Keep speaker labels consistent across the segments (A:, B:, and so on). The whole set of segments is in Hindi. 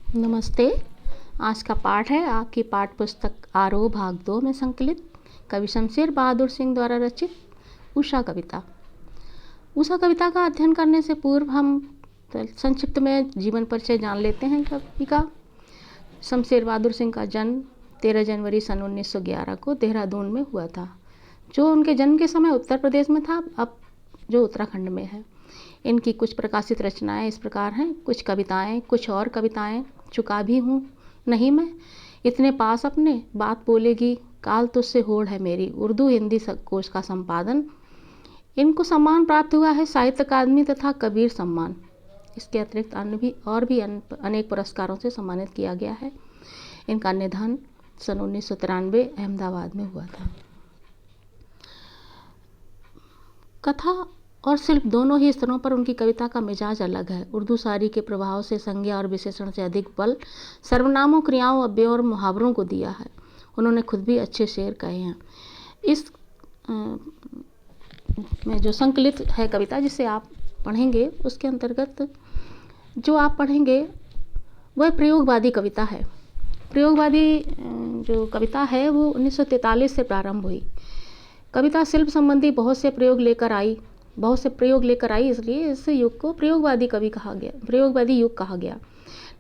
A: नमस्ते। आज का पाठ है आपकी पाठ पुस्तक आरोह भाग 2 में संकलित कवि शमशेर बहादुर सिंह द्वारा रचित उषा कविता। उषा कविता का अध्ययन करने से पूर्व हम संक्षिप्त में जीवन परिचय जान लेते हैं। कवि का शमशेर बहादुर सिंह का जन्म 13 जनवरी सन 1911 को देहरादून में हुआ था, जो उनके जन्म के समय उत्तर प्रदेश में था, अब जो उत्तराखंड में है। इनकी कुछ प्रकाशित रचनाएं इस प्रकार हैं। कुछ कविताएं, कुछ और कविताएं। चुका भी हूँ नहीं मैं, इतने पास अपने, बात बोलेगी काल तुझसे होड़ है मेरी, उर्दू हिंदी कोश का संपादन। इनको सम्मान प्राप्त हुआ है साहित्य अकादमी तथा कबीर सम्मान। इसके अतिरिक्त अन्य भी अनेक पुरस्कारों से सम्मानित किया गया है। इनका निधन सन 1993 अहमदाबाद में हुआ था। कथा और शिल्प दोनों ही स्तरों पर उनकी कविता का मिजाज अलग है। उर्दू शायरी के प्रभाव से संज्ञा और विशेषण से अधिक बल सर्वनामों, क्रियाओं, अव्ययों और मुहावरों को दिया है। उन्होंने खुद भी अच्छे शेर कहे हैं। इस में जो संकलित है कविता जिसे आप पढ़ेंगे, उसके अंतर्गत जो आप पढ़ेंगे वह प्रयोगवादी कविता है। प्रयोगवादी जो कविता है वो 1943 से प्रारंभ हुई। कविता शिल्प संबंधी बहुत से प्रयोग लेकर आई, इसलिए इस युग को प्रयोगवादी युग कहा गया।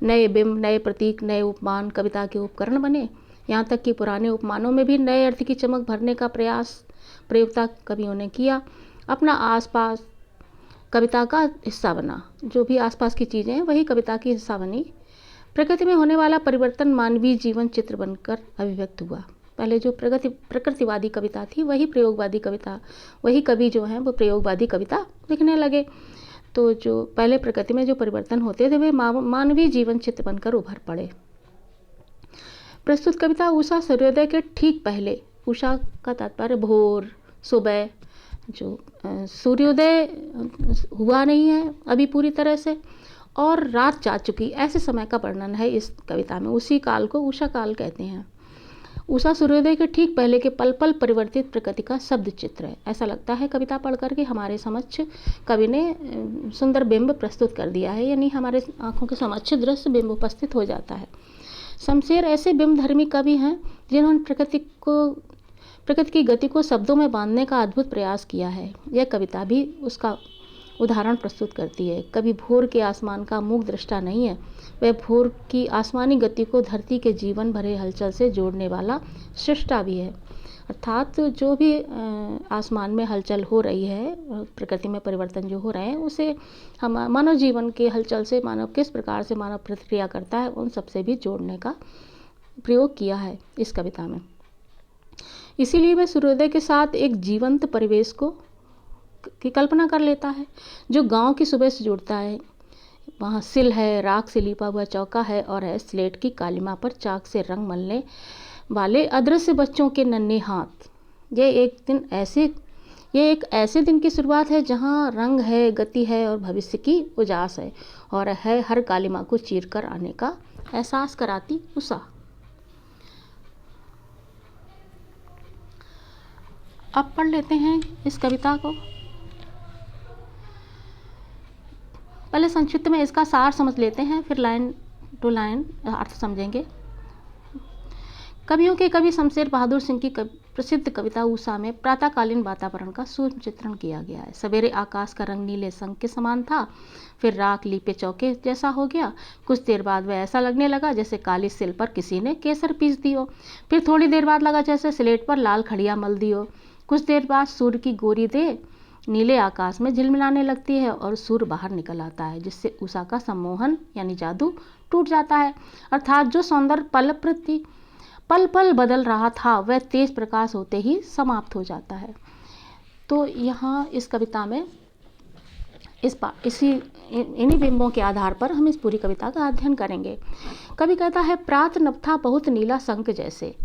A: नए बिंब, नए प्रतीक, नए उपमान कविता के उपकरण बने। यहाँ तक कि पुराने उपमानों में भी नए अर्थ की चमक भरने का प्रयोक्ता कवियों ने किया। अपना आसपास कविता का हिस्सा बना। जो भी आसपास की चीज़ें हैं वही कविता की हिस्सा बनी। प्रकृति में होने वाला परिवर्तन मानवीय जीवन चित्र बनकर अभिव्यक्त हुआ। पहले जो प्रकृतिवादी कविता थी वही कवि जो हैं वो प्रयोगवादी कविता लिखने लगे। तो जो पहले प्रकृति में जो परिवर्तन होते थे वे मानवीय जीवन चित्र बनकर उभर पड़े। प्रस्तुत कविता उषा सूर्योदय के ठीक पहले, उषा का तात्पर्य भोर, सुबह, जो सूर्योदय हुआ नहीं है अभी पूरी तरह से और रात जा चुकी, ऐसे समय का वर्णन है इस कविता में। उसी काल को उषा काल कहते हैं। उषा सूर्योदय के ठीक पहले के पल पल परिवर्तित प्रकृति का शब्द चित्र है। ऐसा लगता है कविता पढ़कर के हमारे समक्ष कवि ने सुंदर बिंब प्रस्तुत कर दिया है, यानी हमारे आंखों के समक्ष दृश्य बिंब उपस्थित हो जाता है। शमशेर ऐसे बिंब धर्मी कवि हैं जिन्होंने प्रकृति की गति को शब्दों में बांधने का अद्भुत प्रयास किया है। यह कविता भी उसका उदाहरण प्रस्तुत करती है। कवि भोर के आसमान का मूक दृष्टा नहीं है, वह भोर की आसमानी गति को धरती के जीवन भरे हलचल से जोड़ने वाला सृष्टा भी है। अर्थात जो भी आसमान में हलचल हो रही है, प्रकृति में परिवर्तन जो हो रहे हैं, उसे हम मानव जीवन के हलचल से किस प्रकार से मानव प्रतिक्रिया करता है, उन सबसे भी जोड़ने का प्रयोग किया है इस कविता में। इसीलिए वह सूर्योदय के साथ एक जीवंत परिवेश की कल्पना कर लेता है, जो गांव की सुबह से जुड़ता है। वहाँ सिल है, राख से लिपा हुआ चौका है और है स्लेट की कालिमा पर चाक से रंग मलने वाले अदृश्य बच्चों के नन्हे हाथ। ये एक ऐसे दिन की शुरुआत है जहाँ रंग है, गति है और भविष्य की उजास है, और है हर कालिमा को चीर कर आने का एहसास कराती उषा। अब पढ़ लेते हैं इस कविता को। पहले संक्षिप्त में इसका सार समझ लेते हैं, फिर लाइन टू लाइन अर्थ समझेंगे। कवियों के कवि शमशेर बहादुर सिंह की प्रसिद्ध कविता उषा में प्रातःकालीन वातावरण का सूक्ष्म चित्रण किया गया है। सवेरे आकाश का रंग नीले शंख के समान था, फिर राख लीपे चौके जैसा हो गया। कुछ देर बाद वह ऐसा लगने लगा जैसे काली सिल पर किसी ने केसर पीस दी हो। फिर थोड़ी देर बाद लगा जैसे स्लेट पर लाल खड़िया मल दी हो। कुछ देर बाद सूर्य की गोरी दे नीले आकाश में झिलमिलाने लगती है और सूर्य बाहर निकल आता है, जिससे उषा का सम्मोहन यानी जादू टूट जाता है। अर्थात जो सौंदर्य पल पल बदल रहा था वह तेज प्रकाश होते ही समाप्त हो जाता है। तो यहाँ इस कविता में इन्हीं बिंबों के आधार पर हम इस पूरी कविता का अध्ययन करेंगे। कवि कहता है, प्रात नभ था बहुत नीला शंख जैसे।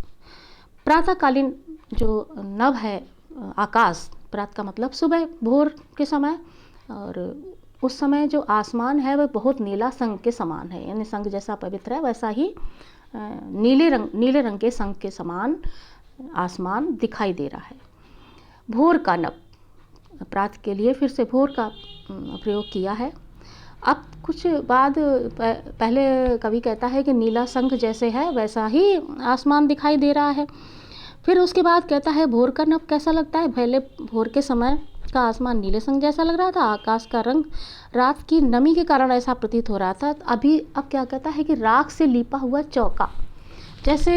A: प्रातःकालीन जो नभ है आकाश, प्रात का मतलब सुबह, भोर के समय, और उस समय जो आसमान है वह बहुत नीला शंख के समान है, यानी शंख जैसा पवित्र है वैसा ही नीले रंग के शंख के समान आसमान दिखाई दे रहा है। भोर का नभ, प्रात के लिए फिर से भोर का प्रयोग किया है। अब कुछ बाद पहले कवि कहता है कि नीला शंख जैसे है वैसा ही आसमान दिखाई दे रहा है। फिर उसके बाद कहता है भोर का नभ कैसा लगता है। पहले भोर के समय का आसमान नीले संग जैसा लग रहा था, आकाश का रंग रात की नमी के कारण ऐसा प्रतीत हो रहा था। अब क्या कहता है कि राख से लीपा हुआ चौका, जैसे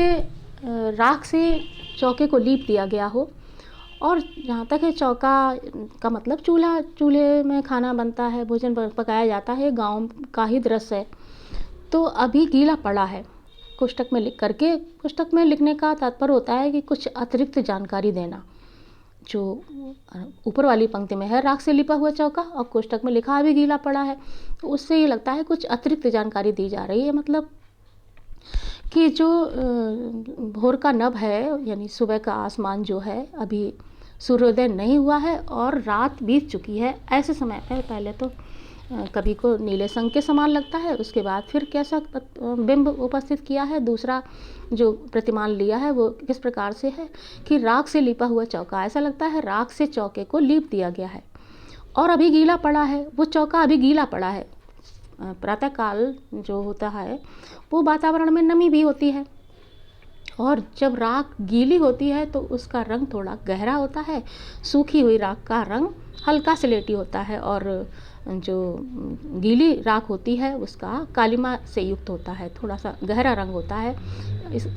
A: राख से चौके को लीप दिया गया हो। और जहाँ तक है चौका का मतलब चूल्हा, चूल्हे में खाना बनता है, भोजन पकाया जाता है, गाँव का ही दृश्य है। तो अभी गीला पड़ा है। कोष्ठक में लिख करके, कोष्ठक में लिखने का तात्पर्य होता है कि कुछ अतिरिक्त जानकारी देना। जो ऊपर वाली पंक्ति में है राख से लिपा हुआ चौका, और कोष्ठक में लिखा अभी गीला पड़ा है, तो उससे ये लगता है कुछ अतिरिक्त जानकारी दी जा रही है। मतलब कि जो भोर का नभ है, यानी सुबह का आसमान जो है, अभी सूर्योदय नहीं हुआ है और रात बीत चुकी है। ऐसे समय में पहले तो कवि को नीले संग के समान लगता है, उसके बाद फिर कैसा बिंब उपस्थित किया है, दूसरा जो प्रतिमान लिया है वो किस प्रकार से है कि राख से लिपा हुआ चौका, ऐसा लगता है राख से चौके को लीप दिया गया है और अभी गीला पड़ा है। वो चौका अभी गीला पड़ा है। प्रातःकाल जो होता है वो वातावरण में नमी भी होती है, और जब राख गीली होती है तो उसका रंग थोड़ा गहरा होता है। सूखी हुई राख का रंग हल्का स्लेटी होता है, और जो गीली राख होती है उसका कालिमा से युक्त होता है, थोड़ा सा गहरा रंग होता है।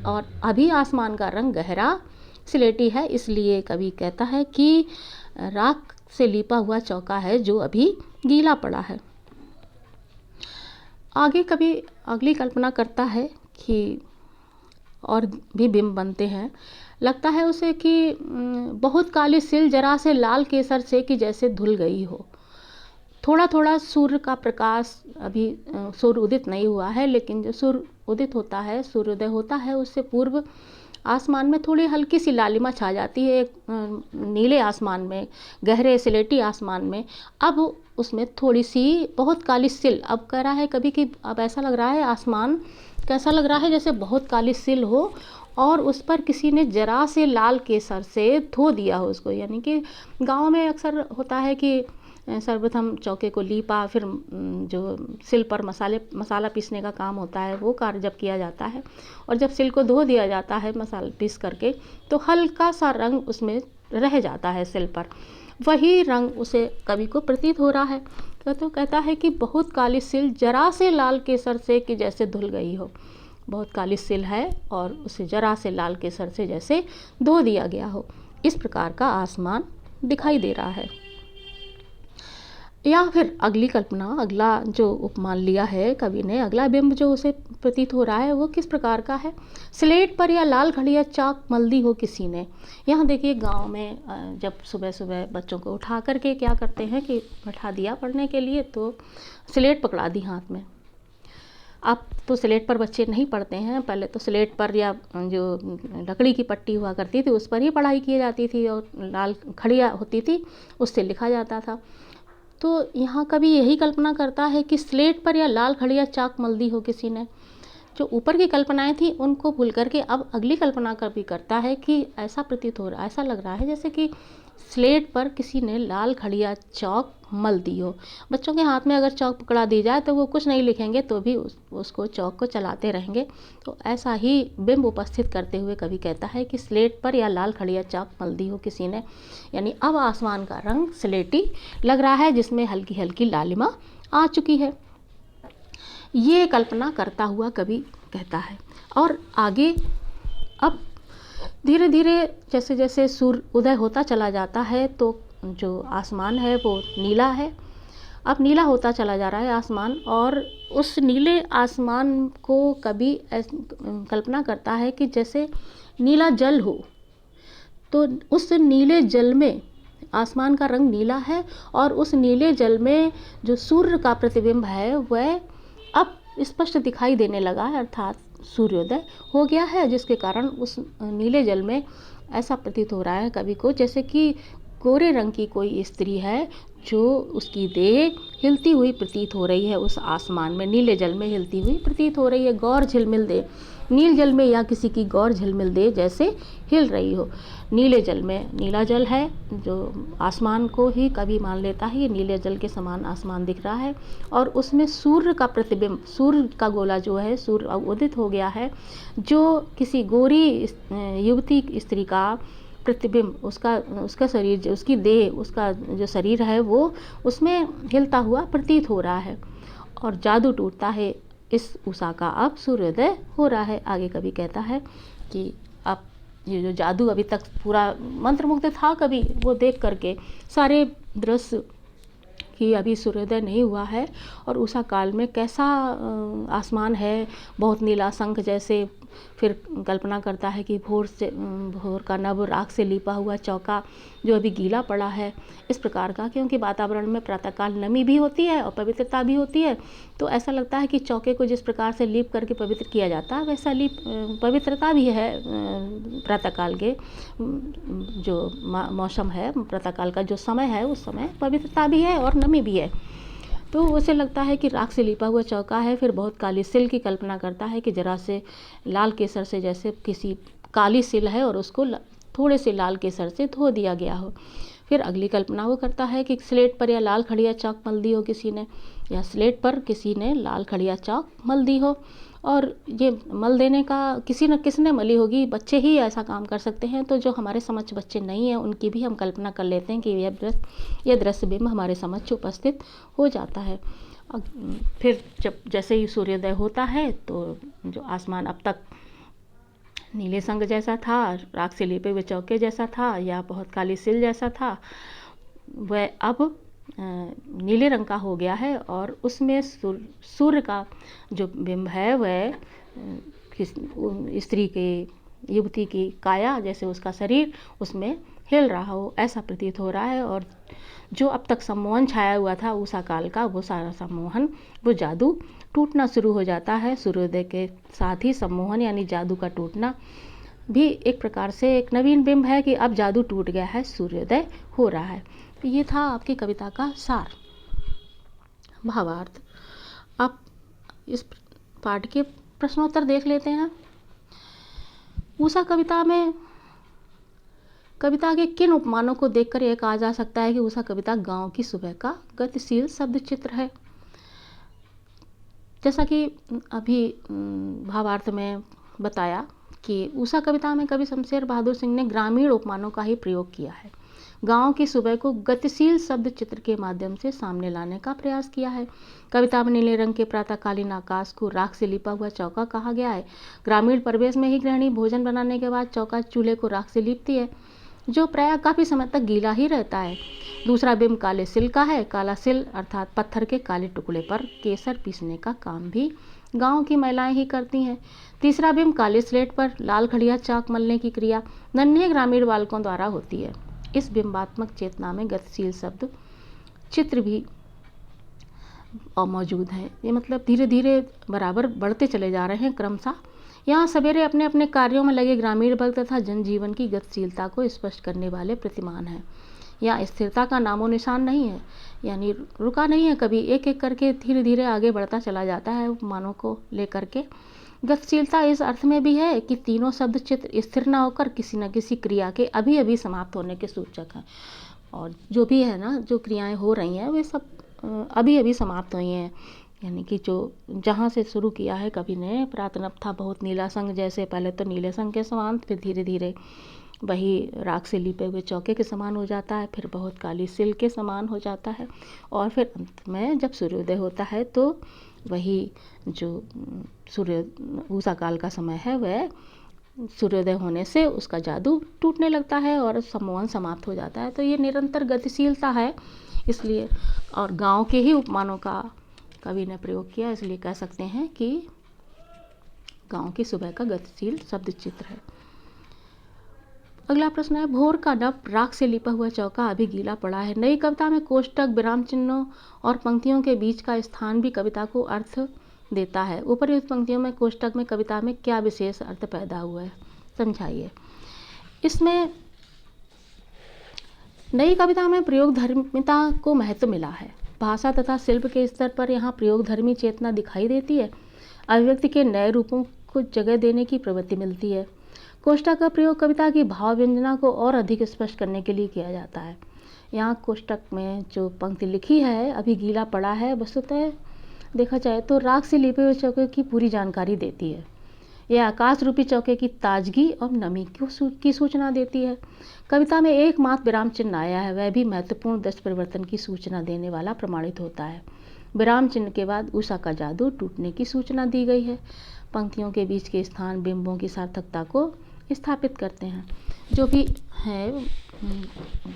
A: और अभी आसमान का रंग गहरा स्लेटी है, इसलिए कवि कहता है कि राख से लिपा हुआ चौका है जो अभी गीला पड़ा है। आगे कवि अगली कल्पना करता है कि और भी बिंब बनते हैं। लगता है उसे कि बहुत काली सिल जरा से लाल केसर से कि जैसे धुल गई हो। थोड़ा थोड़ा सूर्य का प्रकाश, अभी सूर्य उदित नहीं हुआ है, लेकिन जो सूर्य उदित होता है, सूर्योदय होता है, उससे पूर्व आसमान में थोड़ी हल्की सी लालिमा छा जाती है। नीले आसमान में, गहरे स्लेटी आसमान में अब उसमें थोड़ी सी बहुत काली सिल, अब कह रहा है कभी कि अब ऐसा लग रहा है आसमान कैसा लग रहा है जैसे बहुत काली सिल हो और उस पर किसी ने जरा से लाल केसर से धो दिया हो उसको। यानी कि गाँव में अक्सर होता है कि सर्वप्रथम चौके को लीपा, फिर जो सिल पर मसाला पीसने का काम होता है वो कार्य जब किया जाता है, और जब सिल को धो दिया जाता है मसाला पीस करके, तो हल्का सा रंग उसमें रह जाता है सिल पर। वही रंग उसे कवि को प्रतीत हो रहा है। तो कहता है कि बहुत काली सिल जरा से लाल केसर से कि जैसे धुल गई हो। बहुत काली सिल है और उसे जरा से लाल केसर से जैसे धो दिया गया हो, इस प्रकार का आसमान दिखाई दे रहा है। या फिर अगली कल्पना, अगला जो उपमान लिया है कवि ने, अगला बिंब जो उसे प्रतीत हो रहा है वो किस प्रकार का है। स्लेट पर या लाल घड़ी या चाक मल दी हो किसी ने। यहाँ देखिए गांव में जब सुबह सुबह बच्चों को उठा करके क्या करते हैं कि बैठा दिया पढ़ने के लिए, तो स्लेट पकड़ा दी हाथ में। अब तो स्लेट पर बच्चे नहीं पढ़ते हैं, पहले तो स्लेट पर या जो लकड़ी की पट्टी हुआ करती थी उस पर ही पढ़ाई की जाती थी, और लाल खड़िया होती थी उससे लिखा जाता था। तो यहाँ कभी यही कल्पना करता है कि स्लेट पर या लाल खड़िया चाक मल दी हो किसी ने। जो ऊपर की कल्पनाएं थी उनको भूल करके अब अगली कल्पना कभी करता है कि ऐसा प्रतीत हो रहा, ऐसा लग रहा है जैसे कि स्लेट पर किसी ने लाल खड़िया चौक मल दी हो। बच्चों के हाथ में अगर चौक पकड़ा दी जाए तो वो कुछ नहीं लिखेंगे तो भी उसको चौक को चलाते रहेंगे। तो ऐसा ही बिंब उपस्थित करते हुए कवि कहता है कि स्लेट पर या लाल खड़िया चौक मल दी हो किसी ने। यानी अब आसमान का रंग स्लेटी लग रहा है जिसमें हल्की हल्की लालिमा आ चुकी है। ये कल्पना करता हुआ कवि कहता है। और आगे अब धीरे धीरे जैसे जैसे सूर्य उदय होता चला जाता है तो जो आसमान है वो नीला है। अब नीला होता चला जा रहा है आसमान, और उस नीले आसमान को कवि कल्पना करता है कि जैसे नीला जल हो। तो उस नीले जल में आसमान का रंग नीला है, और उस नीले जल में जो सूर्य का प्रतिबिंब है वह अब स्पष्ट दिखाई देने लगा है, अर्थात सूर्योदय हो गया है, जिसके कारण उस नीले जल में ऐसा प्रतीत हो रहा है कवि को जैसे कि गोरे रंग की कोई स्त्री है जो उसकी देह हिलती हुई प्रतीत हो रही है, उस आसमान में नीले जल में हिलती हुई प्रतीत हो रही है। गौर झिलमिल दे, नील जल में या किसी की गौर झिलमिल दे जैसे हिल रही हो। नीले जल में, नीला जल है जो आसमान को ही कभी मान लेता है, ये नीले जल के समान आसमान दिख रहा है और उसमें सूर्य का प्रतिबिंब, सूर्य का गोला जो है, सूर्य उदित हो गया है, जो किसी गोरी युवती स्त्री का प्रतिबिंब, उसका शरीर, उसकी देह, उसका जो शरीर है वो उसमें हिलता हुआ प्रतीत हो रहा है और जादू टूटता है। इस उषा का अब सूर्योदय हो रहा है। आगे कवि कहता है कि अब ये जो जादू अभी तक पूरा मंत्रमुग्ध था कवि, वो देख करके सारे दृश्य कि अभी सूर्योदय नहीं हुआ है और उषा काल में कैसा आसमान है, बहुत नीला शंख जैसे। फिर कल्पना करता है कि भोर का नभ राख से लिपा हुआ चौका जो अभी गीला पड़ा है, इस प्रकार का, क्योंकि वातावरण में प्रातःकाल नमी भी होती है और पवित्रता भी होती है, तो ऐसा लगता है कि चौके को जिस प्रकार से लीप करके पवित्र किया जाता है वैसा पवित्रता भी है। प्रातःकाल के जो मौसम है, प्रातःकाल का जो समय है, उस समय पवित्रता भी है और नमी भी है। तो उसे लगता है कि राख से लिपा हुआ चौका है। फिर बहुत काली सिल की कल्पना करता है कि जरा से लाल केसर से, जैसे किसी काली सिल है और उसको थोड़े से लाल केसर से धो दिया गया हो। फिर अगली कल्पना वो करता है कि स्लेट पर या लाल खड़िया चौक मल दी हो किसी ने, या स्लेट पर किसी ने लाल खड़िया चौक मल दी हो, और ये मल देने का किसी न किसने मली होगी, बच्चे ही ऐसा काम कर सकते हैं। तो जो हमारे समझ बच्चे नहीं हैं उनकी भी हम कल्पना कर लेते हैं कि यह दृश्य बिंब हमारे समझ उपस्थित हो जाता है। फिर जब जैसे ही सूर्योदय होता है तो जो आसमान अब तक नीले संग जैसा था, राख से लिपे हुए चौके जैसा था या बहुत काली सिल जैसा था, वह अब नीले रंग का हो गया है और उसमें सूर्य का जो बिंब है वह स्त्री के, युवती की काया, जैसे उसका शरीर उसमें हिल रहा हो, ऐसा प्रतीत हो रहा है। और जो अब तक सम्मोहन छाया हुआ था उषा काल का, वो सारा सम्मोहन, वो जादू टूटना शुरू हो जाता है। सूर्योदय के साथ ही सम्मोहन यानी जादू का टूटना भी एक प्रकार से एक नवीन बिंब है कि अब जादू टूट गया है, सूर्योदय हो रहा है। तो ये था आपकी कविता का सार, भावार्थ। अब इस पाठ के प्रश्नोत्तर देख लेते हैं। उषा कविता में कविता के किन उपमानों को देखकर यह कहा जा सकता है कि उषा कविता गांव की सुबह का गतिशील शब्द चित्र है? जैसा कि अभी भावार्थ में बताया कि उषा कविता में कवि शमशेर बहादुर सिंह ने ग्रामीण उपमानों का ही प्रयोग किया है। गांव की सुबह को गतिशील शब्द चित्र के माध्यम से सामने लाने का प्रयास किया है। कविता में नीले रंग के प्रातःकालीन आकाश को राख से लिपा हुआ चौका कहा गया है। ग्रामीण परिवेश में ही गृहिणी भोजन बनाने के बाद चौका चूल्हे को राख से लीपती है, जो प्रायः काफ़ी समय तक गीला ही रहता है। दूसरा बिंब काले सिल का है। काला सिल अर्थात पत्थर के काले टुकड़े पर केसर पीसने का काम भी गांव की महिलाएं ही करती हैं। तीसरा बिंब काले स्लेट पर लाल खड़िया चाक मलने की क्रिया नन्हे ग्रामीण बालकों द्वारा होती है। इस बिंबात्मक चेतना में गतिशील शब्द चित्र भी मौजूद है। ये मतलब धीरे धीरे बराबर बढ़ते चले जा रहे हैं क्रमशः। यहाँ सवेरे अपने अपने कार्यों में लगे ग्रामीण वर्ग तथा जनजीवन की गतिशीलता को स्पष्ट करने वाले प्रतिमान हैं। यहाँ स्थिरता का नामो निशान नहीं है, यानी रुका नहीं है कभी, एक एक करके धीरे धीरे आगे बढ़ता चला जाता है उपमानों को लेकर के। गतिशीलता इस अर्थ में भी है कि तीनों शब्द चित्र स्थिर न होकर किसी न किसी क्रिया के अभी अभी समाप्त होने के सूचक हैं। और जो भी है ना, जो क्रियाएं हो रही हैं वे सब अभी अभी समाप्त हुई हैं, यानी कि जो जहाँ से शुरू किया है कवि ने, प्रातनभ था बहुत नीला संग जैसे, पहले तो नीले संग के समान, फिर धीरे धीरे वही राख से लिपे हुए चौके के समान हो जाता है, फिर बहुत काली सिल के समान हो जाता है, और फिर अंत में जब सूर्योदय होता है तो वही जो उषा काल का समय है वह सूर्योदय होने से उसका जादू टूटने लगता है और सम्मोहन समाप्त हो जाता है। तो ये निरंतर गतिशीलता है, इसलिए, और गांव के ही उपमानों का कवि ने प्रयोग किया, इसलिए कह सकते हैं कि गांव की सुबह का गतिशील शब्द चित्र है। अगला प्रश्न है, भोर का नभ राख से लिपा हुआ चौका अभी गीला पड़ा है। नई कविता में कोष्टक, विराम चिन्हों और पंक्तियों के बीच का स्थान भी कविता को अर्थ देता है। उपर्युक्त पंक्तियों में कोष्टक में कविता में क्या विशेष अर्थ पैदा हुआ है, समझाइए। इसमें नई कविता में प्रयोग धर्मिता को महत्व मिला है। भाषा तथा शिल्प के स्तर पर यहाँ प्रयोग धर्मी चेतना दिखाई देती है। अभिव्यक्ति के नए रूपों को जगह देने की प्रवृत्ति मिलती है। कोष्ठक का प्रयोग कविता की भाव व्यंजना को और अधिक स्पष्ट करने के लिए किया जाता है। यहाँ कोष्ठक में जो पंक्ति लिखी है, अभी गीला पड़ा है, वस्तुतः देखा जाए तो राख से लिपे हुए चौके की पूरी जानकारी देती है। यह आकाश रूपी चौके की ताजगी और नमी की सूचना देती है। कविता में एकमात्र विराम चिन्ह आया है, वह भी महत्वपूर्ण दृश्य परिवर्तन की सूचना देने वाला प्रमाणित होता है। विराम चिन्ह के बाद उषा का जादू टूटने की सूचना दी गई है। पंक्तियों के बीच के स्थान बिंबों की सार्थकता को स्थापित करते हैं। जो भी है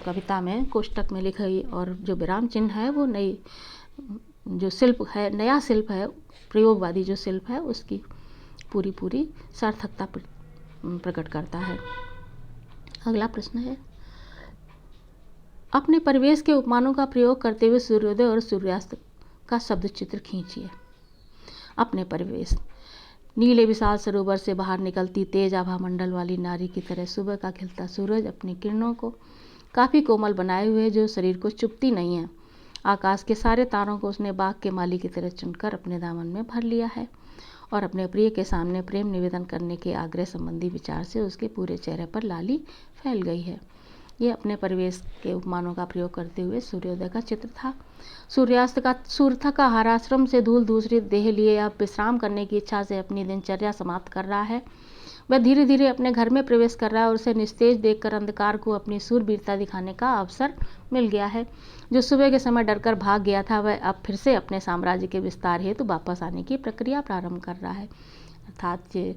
A: कविता में कोष्ठक में लिखी और जो विराम चिन्ह है वो नई जो शिल्प है, नया शिल्प है, प्रयोगवादी जो शिल्प है उसकी पूरी सार्थकता प्रकट करता है। अगला प्रश्न है, अपने परिवेश के उपमानों का प्रयोग करते हुए सूर्योदय और सूर्यास्त का शब्द चित्र खींचिए। अपने परिवेश, नीले विशाल सरोवर से बाहर निकलती तेज आभा मंडल वाली नारी की तरह सुबह का खिलता सूरज अपनी किरणों को काफ़ी कोमल बनाए हुए जो शरीर को चुभती नहीं है। आकाश के सारे तारों को उसने बाग के माली की तरह चुनकर अपने दामन में भर लिया है और अपने प्रिय के सामने प्रेम निवेदन करने के आग्रह संबंधी विचार से उसके पूरे चेहरे पर लाली फैल गई है। ये अपने परिवेश के उपमानों का प्रयोग करते हुए सूर्योदय का चित्र था। सूर्यास्त का सूर्य का हाराश्रम से दूर दूसरी देह लिए अब विश्राम करने की इच्छा से अपनी दिनचर्या समाप्त कर रहा है। वह धीरे धीरे अपने घर में प्रवेश कर रहा है और उसे निस्तेज देखकर अंधकार को अपनी सूरवीरता दिखाने का अवसर मिल गया है। जो सुबह के समय डरकर भाग गया था वह अब फिर से अपने साम्राज्य के विस्तार हेतु वापस आने की प्रक्रिया प्रारंभ कर रहा है। अर्थात ये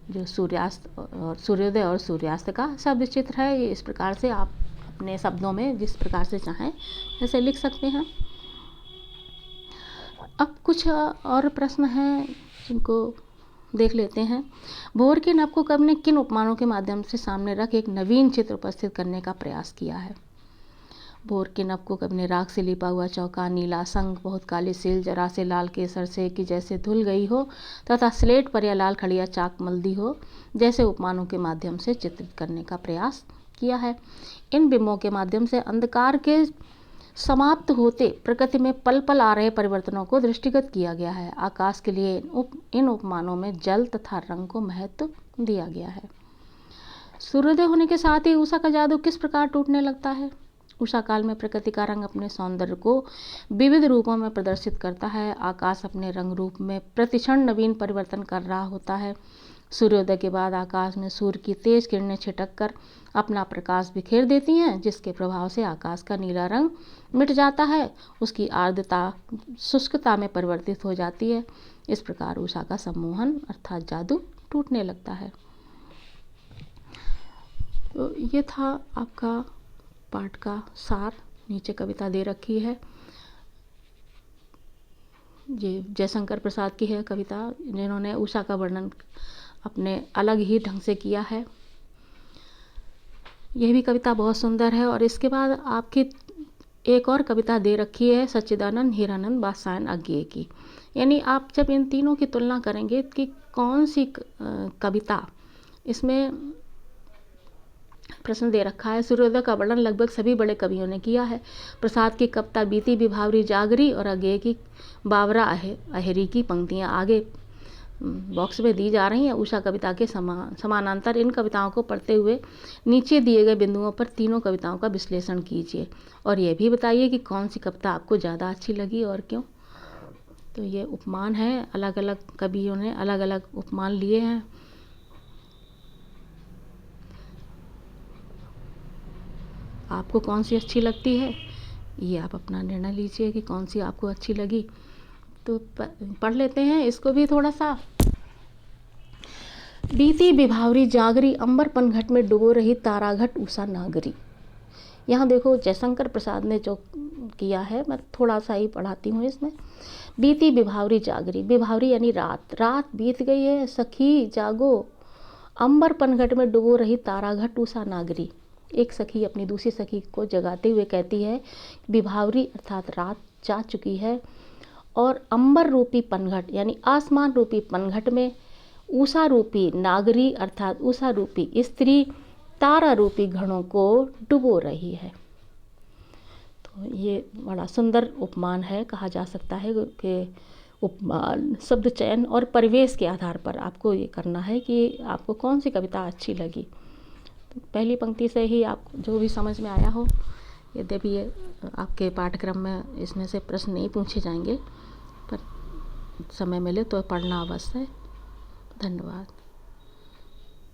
A: जो सूर्यास्त और सूर्योदय और सूर्यास्त का शब्द चित्र है, ये इस प्रकार से आप अपने शब्दों में जिस प्रकार से चाहें ऐसे लिख सकते हैं। अब कुछ और प्रश्न हैं जिनको देख लेते हैं। भोर के नभ को कवि ने किन उपमानों के माध्यम से सामने रख एक नवीन चित्र उपस्थित करने का प्रयास किया है। भोर के नभ को कवि ने राख से लिपा हुआ चौका, नीला संग, बहुत काली सील, जरा से लाल केसर से कि जैसे धुल गई हो तथा स्लेट पर या लाल खड़िया चाक मल्दी हो जैसे उपमानों के माध्यम से चित्रित करने का प्रयास किया है। इन बिंबों के माध्यम से अंधकार के समाप्त होते प्रकृति में पल पल आ रहे परिवर्तनों को दृष्टिगत किया गया है। आकाश के लिए इन उपमानों में जल तथा रंग को महत्व दिया गया है। सूर्योदय होने के साथ ही उषा का जादू किस प्रकार टूटने लगता है। उषा काल में प्रकृति का रंग अपने सौंदर्य को विविध रूपों में प्रदर्शित करता है। आकाश अपने रंग रूप में प्रतिक्षण नवीन परिवर्तन कर रहा होता है। सूर्योदय के बाद आकाश में सूर्य की तेज किरणें छिटक कर अपना प्रकाश बिखेर देती हैं, जिसके प्रभाव से आकाश का नीला रंग मिट जाता है, उसकी आर्द्रता शुष्कता में परिवर्तित हो जाती है। इस प्रकार उषा का सम्मोहन अर्थात जादू टूटने लगता है। तो ये था आपका पाठ का सार। नीचे कविता दे रखी है, ये जयशंकर प्रसाद की है कविता, जिन्होंने उषा का वर्णन अपने अलग ही ढंग से किया है। यह भी कविता बहुत सुंदर है। और इसके बाद आपकी एक और कविता दे रखी है सच्चिदानंद हीरानंद वात्स्यायन अज्ञेय की। यानी आप जब इन तीनों की तुलना करेंगे कि कौन सी कविता, इसमें प्रश्न दे रखा है। सूर्योदय का वर्णन लगभग सभी बड़े कवियों ने किया है। प्रसाद की कविता बीती विभावरी जागरी और अज्ञेय की बावरा अहेरी की पंक्तियां आगे बॉक्स में दी जा रही हैं। उषा कविता के समानांतर इन कविताओं को पढ़ते हुए नीचे दिए गए बिंदुओं पर तीनों कविताओं का विश्लेषण कीजिए और यह भी बताइए कि कौन सी कविता आपको ज़्यादा अच्छी लगी और क्यों। तो ये उपमान है, अलग अलग कवियों ने अलग अलग उपमान लिए हैं। आपको कौन सी अच्छी लगती है, ये आप अपना निर्णय लीजिए कि कौन सी आपको अच्छी लगी। तो पढ़ लेते हैं इसको भी थोड़ा सा। बीती विभावरी जागरी, अंबर पनघट में डुबो रही ताराघट उषा नागरी। यहाँ देखो जयशंकर प्रसाद ने जो किया है, मैं थोड़ा सा ही पढ़ाती हूँ इसमें। बीती विभावरी जागरी, विभावरी यानी रात, रात बीत गई है सखी जागो, अंबर पनघट में डुबो रही ताराघट उषा नागरी। एक सखी अपनी दूसरी सखी को जगाते हुए कहती है विभावरी अर्थात रात जा चुकी है और अंबर रूपी पनघट यानी आसमान रूपी पनघट में उषा रूपी नागरी अर्थात उषा रूपी स्त्री तारा रूपी घड़ों को डुबो रही है। ये बड़ा सुंदर उपमान है, कहा जा सकता है कि उपमान शब्द चयन और परिवेश के आधार पर आपको ये करना है कि आपको कौन सी कविता अच्छी लगी। तो पहली पंक्ति से ही आप जो भी समझ में आया हो, यद्यपि ये आपके पाठ्यक्रम में इसमें से प्रश्न नहीं पूछे जाएंगे, पर समय मिले तो पढ़ना अवश्य है। धन्यवाद।